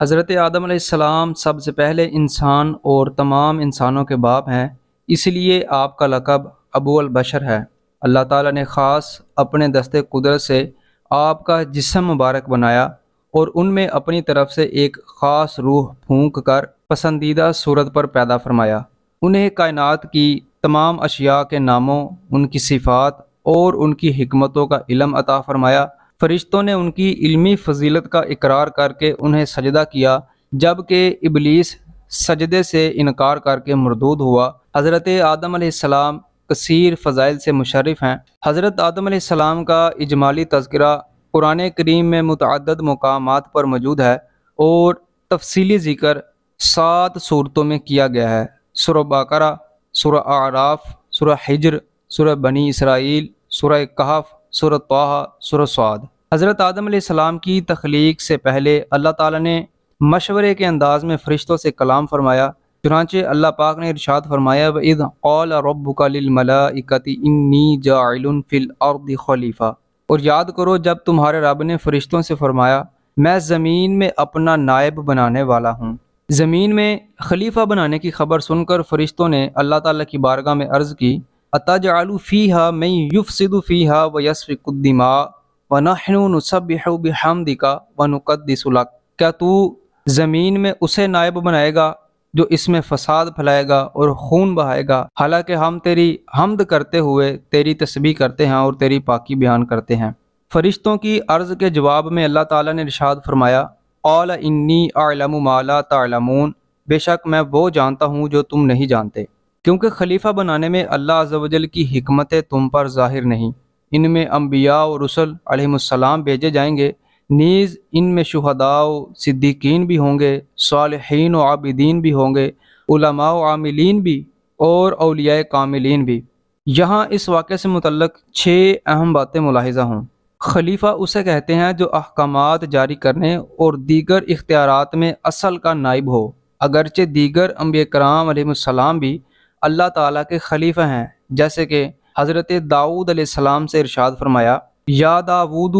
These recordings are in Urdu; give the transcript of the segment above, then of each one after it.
حضرت آدم علیہ السلام سب سے پہلے انسان اور تمام انسانوں کے باپ ہیں، اس لیے آپ کا لقب ابو البشر ہے۔ اللہ تعالیٰ نے خاص اپنے دست قدرت سے آپ کا جسم مبارک بنایا اور ان میں اپنی طرف سے ایک خاص روح پھونک کر پسندیدہ صورت پر پیدا فرمایا۔ انہیں کائنات کی تمام اشیاء کے ناموں، ان کی صفات اور ان کی حکمتوں کا علم عطا فرمایا۔ فرشتوں نے ان کی علمی فضیلت کا اقرار کر کے انہیں سجدہ کیا، جبکہ ابلیس سجدے سے انکار کر کے مردود ہوا۔ حضرت آدم علیہ السلام کثیر فضائل سے مشرف ہیں۔ حضرت آدم علیہ السلام کا اجمالی تذکرہ قرآن کریم میں متعدد مقامات پر موجود ہے اور تفصیلی ذکر 7 صورتوں میں کیا گیا ہے: سورہ بقرہ، سورہ اعراف، سورہ حجر، سورہ بنی اسرائیل، سورہ کہف، سورہ طٰہٰ، سورہ صاد۔ حضرت آدم علیہ السلام کی تخلیق سے پہلے اللہ تعالیٰ نے مشورے کے انداز میں فرشتوں سے کلام فرمایا۔ چنانچہ اللہ پاک نے ارشاد فرمایا، وَإِذْ قَالَ رَبُّكَ لِلْمَلَائِكَةِ إِنِّي جَاعِلٌ فِي الْأَرْضِ خَلِيفَةً۔ اور یاد کرو جب تمہارے رب نے فرشتوں سے فرمایا، میں زمین میں اپنا نائب بنانے والا ہوں۔ زمین میں خلیفہ بنانے کی خبر سن کر فرشتوں نے اللہ تعالیٰ کی بارگاہ میں عرض کی، أَتَجْعَلُ فِيهَا مَن يُفْسِدُ فِيهَا وَيَسْفِكُ الدِّمَاءَ وَنَحْنُ نُسَبِّحُ بِحَمْدِكَ وَنُقَدِّسُ لَكَ۔ کیا تو زمین میں اسے نائب بنائے گا جو اس میں فساد پھیلائے گا اور خون بہائے گا، حالانکہ ہم تیری حمد کرتے ہوئے تیری تسبیح کرتے ہیں اور تیری پاکی بیان کرتے ہیں۔ فرشتوں کی عرض کے جواب میں اللہ تعالیٰ نے ارشاد فرمایا، قال انی اعلم ما لا تعلمون، بے شک میں وہ جانتا ہوں جو تم نہیں جانتے، کیونکہ خلیفہ بنانے میں اللہ عز و جل کی حکمتیں تم پر ظاہر نہیں۔ ان میں انبیاء و رسل علیہم السلام بھیجے جائیں گے، نیز ان میں شہداء و صدیقین بھی ہوں گے، صالحین و عابدین بھی ہوں گے، علماء و عاملین بھی اور اولیاء کاملین بھی۔ یہاں اس واقعے سے متعلق 6 اہم باتیں ملاحظہ ہوں۔ خلیفہ اسے کہتے ہیں جو احکامات جاری کرنے اور دیگر اختیارات میں اصل کا نائب ہو، اگرچہ دیگر انبیاء کرام علیہم السلام بھی اللہ تعالیٰ کے خلیفہ ہیں، جیسے کہ حضرت داؤد علیہ السلام سے ارشاد فرمایا، یا داؤد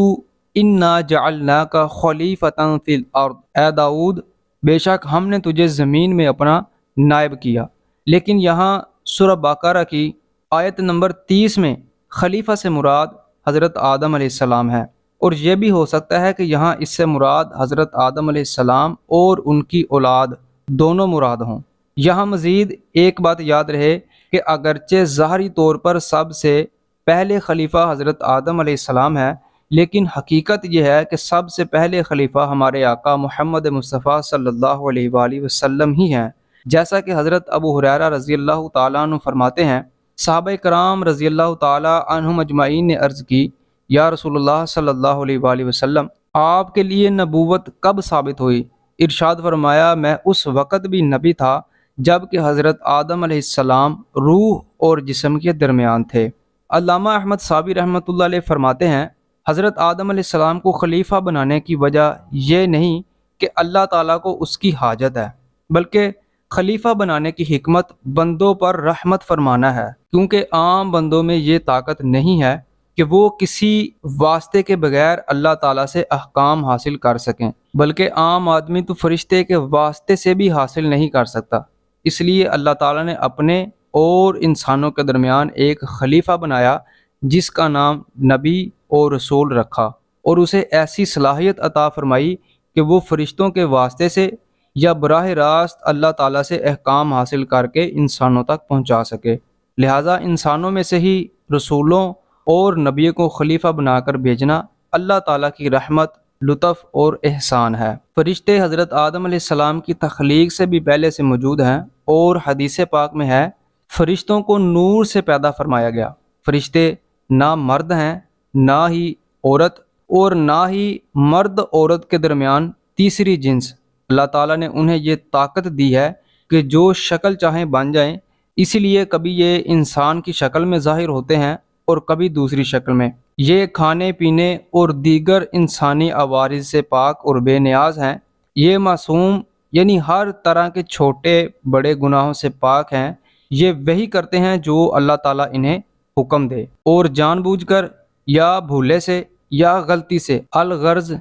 انا جعلناک خلیفۃ فی الارض، اے داؤد بے شک ہم نے تجھے زمین میں اپنا نائب کیا۔ لیکن یہاں سورہ بقرہ کی آیت نمبر 30 میں خلیفہ سے مراد حضرت آدم علیہ السلام ہے، اور یہ بھی ہو سکتا ہے کہ یہاں اس سے مراد حضرت آدم علیہ السلام اور ان کی اولاد دونوں مراد ہوں۔ یہاں مزید ایک بات یاد رہے کہ اگرچہ ظاہری طور پر سب سے پہلے خلیفہ حضرت آدم علیہ السلام ہے، لیکن حقیقت یہ ہے کہ سب سے پہلے خلیفہ ہمارے آقا محمد مصطفیٰ صلی اللہ علیہ وآلہ وسلم ہی ہیں، جیسا کہ حضرت ابو ہریرہ رضی اللہ تعالیٰ عنہ فرماتے ہیں، صحابہ کرام رضی اللہ تعالیٰ عنہم اجمعین نے عرض کی، یا رسول اللہ صلی اللہ علیہ وآلہ وسلم آپ کے لیے نبوت کب ثابت ہوئی؟ ارشاد فرمایا، میں اس وقت بھی نبی تھا جب کہ حضرت آدم علیہ السلام روح اور جسم کے درمیان تھے۔ علامہ احمد صابی رحمۃ اللہ علیہ فرماتے ہیں، حضرت آدم علیہ السلام کو خلیفہ بنانے کی وجہ یہ نہیں کہ اللہ تعالیٰ کو اس کی حاجت ہے، بلکہ خلیفہ بنانے کی حکمت بندوں پر رحمت فرمانا ہے، کیونکہ عام بندوں میں یہ طاقت نہیں ہے کہ وہ کسی واسطے کے بغیر اللہ تعالیٰ سے احکام حاصل کر سکیں، بلکہ عام آدمی تو فرشتے کے واسطے سے بھی حاصل نہیں کر سکتا۔ اس لیے اللہ تعالیٰ نے اپنے اور انسانوں کے درمیان ایک خلیفہ بنایا جس کا نام نبی اور رسول رکھا، اور اسے ایسی صلاحیت عطا فرمائی کہ وہ فرشتوں کے واسطے سے یا براہ راست اللہ تعالیٰ سے احکام حاصل کر کے انسانوں تک پہنچا سکے۔ لہٰذا انسانوں میں سے ہی رسولوں اور نبی کو خلیفہ بنا کر بھیجنا اللہ تعالیٰ کی رحمت، لطف اور احسان ہے۔ فرشتے حضرت آدم علیہ السلام کی تخلیق سے بھی پہلے سے موجود ہیں، اور حدیث پاک میں ہے، فرشتوں کو نور سے پیدا فرمایا گیا۔ فرشتے نہ مرد ہیں، نہ ہی عورت، اور نہ ہی مرد عورت کے درمیان تیسری جنس۔ اللہ تعالیٰ نے انہیں یہ طاقت دی ہے کہ جو شکل چاہیں بن جائیں، اسی لیے کبھی یہ انسان کی شکل میں ظاہر ہوتے ہیں اور کبھی دوسری شکل میں۔ یہ کھانے پینے اور دیگر انسانی عوارض سے پاک اور بے نیاز ہیں۔ یہ معصوم یعنی ہر طرح کے چھوٹے بڑے گناہوں سے پاک ہیں۔ یہ وہی کرتے ہیں جو اللہ تعالیٰ انہیں حکم دے، اور جان بوجھ کر یا بھولے سے یا غلطی سے الغرض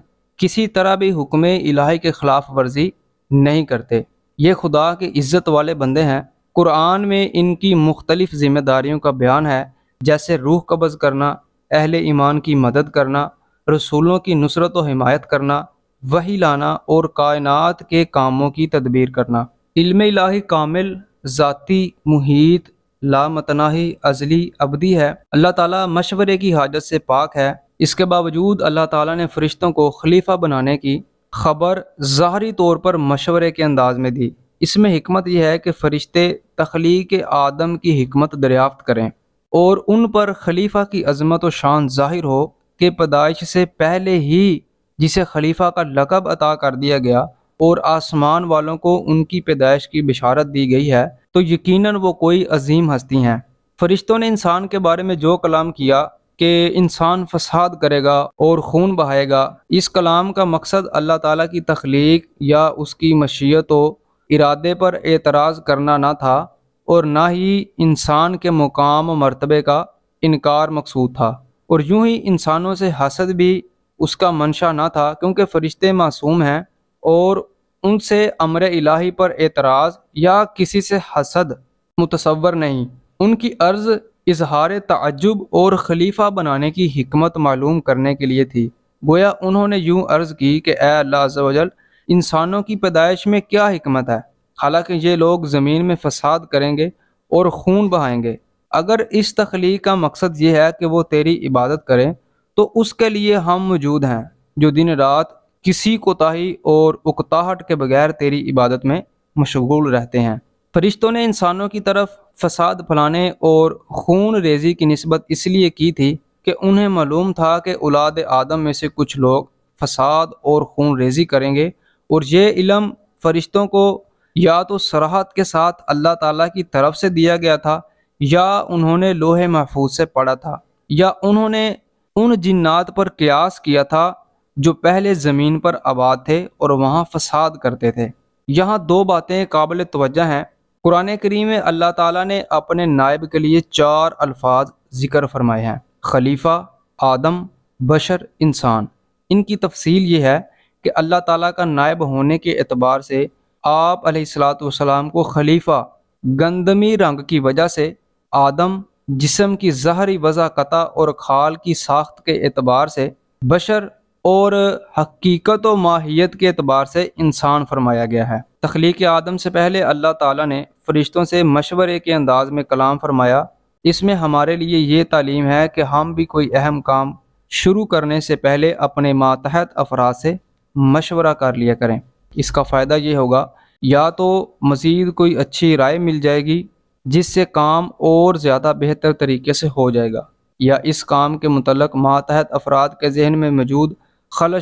کسی طرح بھی حکم الہی کے خلاف ورزی نہیں کرتے۔ یہ خدا کے عزت والے بندے ہیں۔ قرآن میں ان کی مختلف ذمہ داریوں کا بیان ہے، جیسے روح قبض کرنا، اہل ایمان کی مدد کرنا، رسولوں کی نصرت و حمایت کرنا، وحی لانا اور کائنات کے کاموں کی تدبیر کرنا۔ علم الہی کامل، ذاتی، محیط، لامتناہی، ازلی، ابدی ہے۔ اللہ تعالیٰ مشورے کی حاجت سے پاک ہے۔ اس کے باوجود اللہ تعالیٰ نے فرشتوں کو خلیفہ بنانے کی خبر ظاہری طور پر مشورے کے انداز میں دی۔ اس میں حکمت یہ ہے کہ فرشتے تخلیق آدم کی حکمت دریافت کریں اور ان پر خلیفہ کی عظمت و شان ظاہر ہو کہ پیدائش سے پہلے ہی جسے خلیفہ کا لقب عطا کر دیا گیا اور آسمان والوں کو ان کی پیدائش کی بشارت دی گئی ہے، تو یقیناً وہ کوئی عظیم ہستی ہیں۔ فرشتوں نے انسان کے بارے میں جو کلام کیا کہ انسان فساد کرے گا اور خون بہائے گا، اس کلام کا مقصد اللہ تعالیٰ کی تخلیق یا اس کی مشیت و ارادے پر اعتراض کرنا نہ تھا، اور نہ ہی انسان کے مقام و مرتبے کا انکار مقصود تھا، اور یوں ہی انسانوں سے حسد بھی اس کا منشا نہ تھا، کیونکہ فرشتے معصوم ہیں اور ان سے امر الہی پر اعتراض یا کسی سے حسد متصور نہیں۔ ان کی عرض اظہار تعجب اور خلیفہ بنانے کی حکمت معلوم کرنے کے لیے تھی۔ گویا انہوں نے یوں عرض کی کہ اے اللہ عز و جل، انسانوں کی پیدائش میں کیا حکمت ہے، حالانکہ یہ لوگ زمین میں فساد کریں گے اور خون بہائیں گے۔ اگر اس تخلیق کا مقصد یہ ہے کہ وہ تیری عبادت کریں، تو اس کے لیے ہم موجود ہیں، جو دن رات کسی کوتاہی اور اکتاہٹ کے بغیر تیری عبادت میں مشغول رہتے ہیں۔ فرشتوں نے انسانوں کی طرف فساد پھیلانے اور خون ریزی کی نسبت اس لیے کی تھی کہ انہیں معلوم تھا کہ اولاد آدم میں سے کچھ لوگ فساد اور خون ریزی کریں گے، اور یہ علم فرشتوں کو یا تو صراحت کے ساتھ اللہ تعالیٰ کی طرف سے دیا گیا تھا، یا انہوں نے لوح محفوظ سے پڑھا تھا، یا انہوں نے ان جنات پر قیاس کیا تھا جو پہلے زمین پر آباد تھے اور وہاں فساد کرتے تھے۔ یہاں دو باتیں قابل توجہ ہیں۔ قرآن کریم میں اللہ تعالیٰ نے اپنے نائب کے لیے 4 الفاظ ذکر فرمائے ہیں: خلیفہ، آدم، بشر، انسان۔ ان کی تفصیل یہ ہے کہ اللہ تعالیٰ کا نائب ہونے کے اعتبار سے آپ علیہ الصلاۃ والسلام کو خلیفہ گندمی رنگ کی وجہ سے، آدم جسم کی ظاہری وضاقتہ اور کھال کی ساخت کے اعتبار سے، بشر اور حقیقت و ماہیت کے اعتبار سے انسان فرمایا گیا ہے۔ تخلیق آدم سے پہلے اللہ تعالیٰ نے فرشتوں سے مشورے کے انداز میں کلام فرمایا۔ اس میں ہمارے لیے یہ تعلیم ہے کہ ہم بھی کوئی اہم کام شروع کرنے سے پہلے اپنے ماتحت افراد سے مشورہ کر لیا کریں۔ اس کا فائدہ یہ ہوگا، یا تو مزید کوئی اچھی رائے مل جائے گی جس سے کام اور زیادہ بہتر طریقے سے ہو جائے گا، یا اس کام کے متعلق ماتحت افراد کے ذہن میں موجود خلش